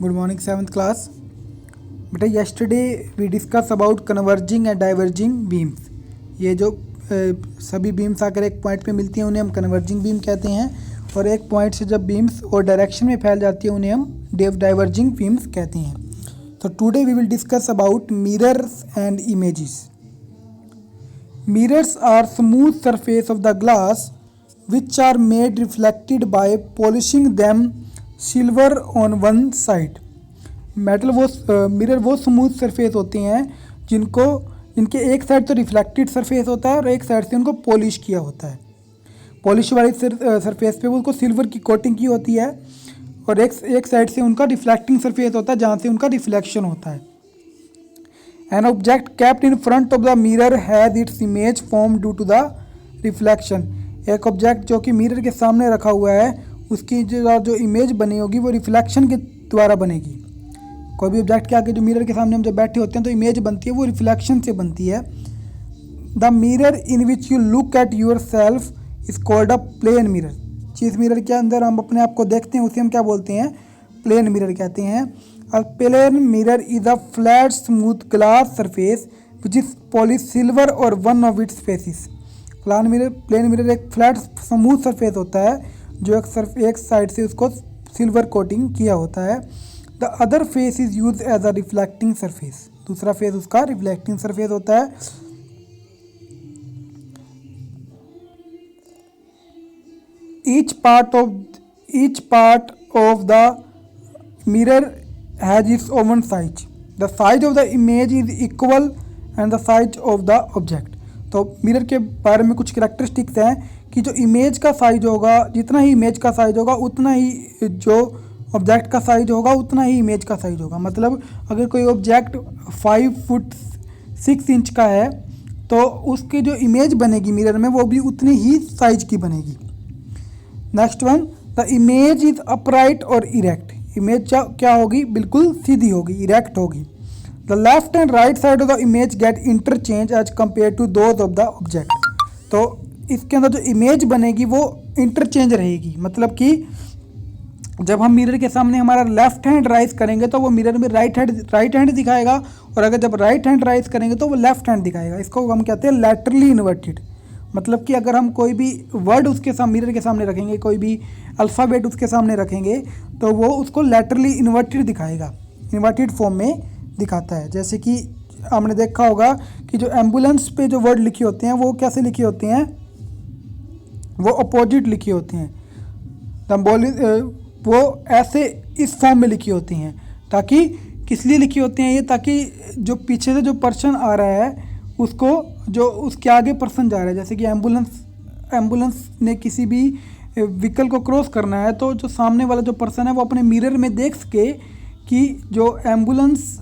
Good morning seventh class. बेटा yesterday we discuss about converging and diverging beams. ये जो सभी बीम्स आकर एक पॉइंट पे मिलती हैं उन्हें हम कन्वर्जिंग बीम कहते हैं, और एक पॉइंट से जब बीम्स और डायरेक्शन में फैल जाती है उन्हें हम डाइवर्जिंग बीम्स कहते हैं। तो today we will discuss about mirrors and images. Mirrors are smooth surface of the glass which are made reflected by polishing them silver on one side। Metal mirror वो स्मूथ सरफेस होते हैं इनके एक side तो reflected surface होता है और एक साइड से उनको पॉलिश किया होता है। पॉलिश वाली सरफेस पे उनको सिल्वर की कोटिंग की होती है और एक साइड से उनका रिफ्लेक्टिंग सरफेस होता है जहाँ से उनका रिफ्लेक्शन होता है। An object kept in front of the mirror has its image formed due to the reflection। एक ऑब्जेक्ट जो कि मिरर के सामने रखा हुआ है उसकी जो इमेज बनी होगी वो रिफ्लेक्शन के द्वारा बनेगी। कोई भी ऑब्जेक्ट के आगे जो मिरर के सामने हम जब बैठे होते हैं तो इमेज बनती है वो रिफ्लेक्शन से बनती है। The mirror in which you look at yourself is called a plane mirror. जिस मिरर के अंदर हम अपने आप को देखते हैं उसे हम क्या बोलते हैं? प्लेन मिरर कहते हैं। A plane mirror is a flat smooth glass surface which is polished silver or one of its faces। Plane mirror एक फ्लैट स्मूथ सरफेस होता है जो एक साइड से उसको सिल्वर कोटिंग किया होता है। The other face is use as a reflecting surface. दूसरा फेस उसका रिफ्लेक्टिंग सरफेस होता है। each part of the mirror has its own size। The size of the image is equal and the size of the object। तो mirror के बारे में कुछ characteristics हैं कि जो इमेज का साइज होगा, जितना ही इमेज का साइज होगा उतना ही जो ऑब्जेक्ट का साइज होगा उतना ही इमेज का साइज होगा। मतलब अगर कोई ऑब्जेक्ट 5 फुट 6 इंच का है तो उसकी जो इमेज बनेगी मिरर में वो भी उतनी ही साइज की बनेगी। Next one, the image is upright और इरेक्ट। इमेज क्या होगी? बिल्कुल सीधी होगी, इरेक्ट होगी। The left and right side of the image get interchange as compare to those of the object. तो इसके अंदर जो इमेज बनेगी वो इंटरचेंज रहेगी। मतलब कि जब हम मिरर के सामने हमारा लेफ्ट हैंड राइज करेंगे तो वो मिरर में राइट हैंड दिखाएगा, और अगर जब राइट हैंड राइज करेंगे तो वो लेफ्ट हैंड दिखाएगा। इसको हम कहते हैं लैटरली इन्वर्टेड। मतलब कि अगर हम कोई भी वर्ड उसके सामने मिरर के सामने रखेंगे, कोई भी अल्फ़ाबेट उसके सामने रखेंगे तो वो उसको लैटरली इन्वर्टेड दिखाएगा, इन्वर्टेड फॉर्म में दिखाता है। जैसे कि हमने देखा होगा कि जो एम्बुलेंस पे जो वर्ड लिखे होते हैं वो कैसे लिखे होते हैं? वो अपोजिट लिखे होते हैं। वो ऐसे इस फॉर्म में लिखी होती हैं। ताकि किस लिए लिखी होती हैं ये? ताकि जो पीछे से जो पर्सन आ रहा है उसको जो उसके आगे पर्सन जा रहा है, जैसे कि एम्बुलेंस ने किसी भी व्हीकल को क्रॉस करना है तो जो सामने वाला जो पर्सन है वो अपने मिरर में देख सके कि जो एम्बुलेंस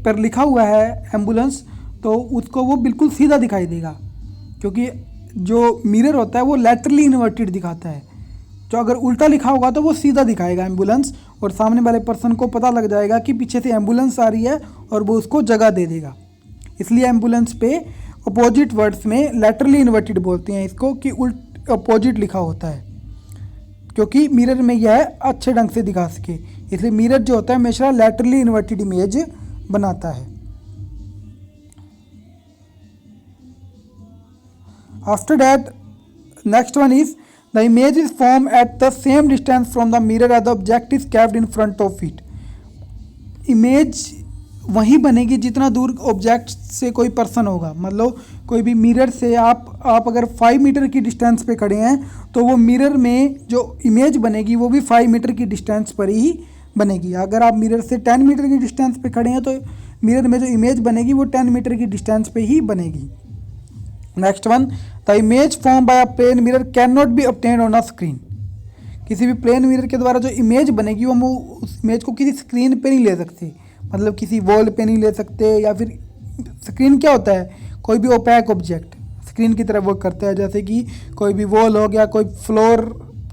पर लिखा हुआ है एम्बुलेंस, तो उसको वो बिल्कुल सीधा दिखाई देगा, क्योंकि जो मिरर होता है वो लैटरली इन्वर्टेड दिखाता है। जो अगर उल्टा लिखा होगा तो वो सीधा दिखाएगा एम्बुलेंस, और सामने वाले पर्सन को पता लग जाएगा कि पीछे से एम्बुलेंस आ रही है और वो उसको जगह दे देगा। इसलिए एम्बुलेंस पे अपोजिट वर्ड्स में लैटरली इन्वर्टेड बोलते हैं इसको, कि अपोजिट लिखा होता है, क्योंकि मिरर में यह अच्छे ढंग से दिखा सके। इसलिए मिरर जो होता है हमेशा लैटरली इन्वर्टेड इमेज बनाता है। After that next one is the image is form at the same distance from the mirror as the object is kept in front of it. Image वहीं बनेगी जितना दूर ऑब्जेक्ट से कोई पर्सन होगा। मतलब कोई भी मिरर से आप अगर 5 मीटर की डिस्टेंस पे खड़े हैं तो वो मिरर में जो इमेज बनेगी वो भी 5 मीटर की डिस्टेंस पर ही बनेगी। अगर आप मिरर से 10 मीटर की डिस्टेंस पे खड़े हैं तो मिरर में जो इमेज बनेगी वो 10 मीटर की डिस्टेंस पे ही बनेगी। Next one, the image form by a plane mirror can not be obtained on a screen. किसी भी प्लेन मिरर के द्वारा जो इमेज बनेगी वो हम उस इमेज को किसी स्क्रीन पर नहीं ले सकते। मतलब किसी वॉल पे नहीं ले सकते, या फिर स्क्रीन क्या होता है? कोई भी ओपैक ऑब्जेक्ट स्क्रीन की तरह वर्क करता है। जैसे कि कोई भी वॉल हो गया, कोई फ्लोर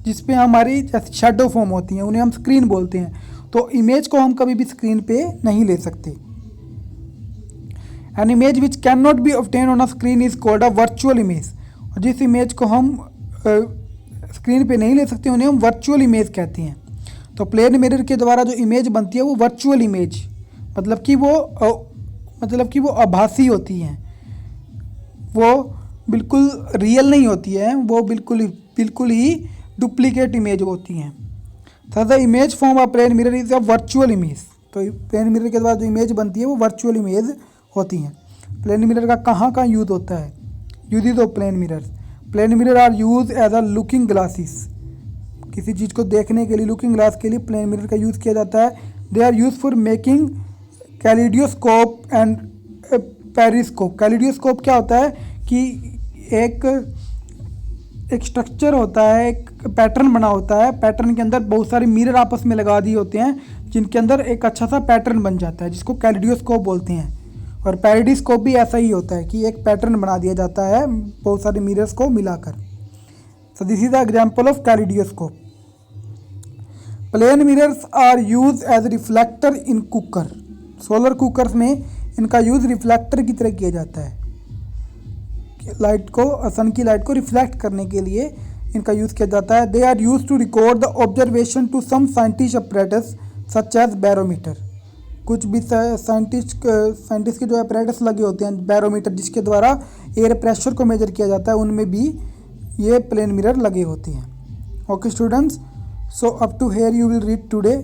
जिस पे हमारी शैडो फॉर्म होती हैं उन्हें हम स्क्रीन बोलते हैं। तो इमेज को हम कभी भी स्क्रीन पे नहीं ले सकते। An image which can not B obtain on a screen is called a virtual image. और जिस इमेज को हम स्क्रीन पे नहीं ले सकते उन्हें हम वर्चुअल इमेज कहते हैं। तो प्लेन मिरर के द्वारा जो इमेज बनती है वो वर्चुअल इमेज, मतलब कि वो आभासी होती हैं, वो बिल्कुल रियल नहीं होती है, वो बिल्कुल ही डुप्लीकेट इमेज होती हैं। The image form of plane mirror is a virtual image. तो प्लेन मिरर के द्वारा जो इमेज बनती है वो वर्चुअल इमेज होती हैं। प्लेन मिरर का कहाँ यूज होता है? Uses of plane mirrors. Plane mirror are use as a looking glasses. किसी चीज़ को देखने के लिए, लुकिंग ग्लास के लिए प्लेन मिरर का यूज़ किया जाता है। They are use for making kaleidoscope and periscope. Kaleidoscope क्या होता है कि एक स्ट्रक्चर होता है, एक पैटर्न बना होता है, पैटर्न के अंदर बहुत सारे मिरर आपस में लगा दिए होते हैं जिनके अंदर एक अच्छा सा पैटर्न बन जाता है, जिसको कैलिडियोस्कोप बोलते हैं। और पेरिस्कोप भी ऐसा ही होता है कि एक पैटर्न बना दिया जाता है बहुत सारे मिरर्स को मिलाकर। So this is the example of kaleidoscope. Plane mirrors are use as reflector in cooker. Solar cookers में इनका यूज़ रिफ्लेक्टर की तरह किया जाता है। लाइट को, सन की लाइट को रिफ्लेक्ट करने के लिए इनका यूज़ किया जाता है। They are use to record the observation to some scientist apparatus such as barometer. कुछ भी साइंटिस्ट के जो अपरेटस लगे होते हैं, बैरोमीटर जिसके द्वारा एयर प्रेशर को मेजर किया जाता है, उनमें भी ये प्लेन मिरर लगे होते हैं। Okay students, so up to here you will read today.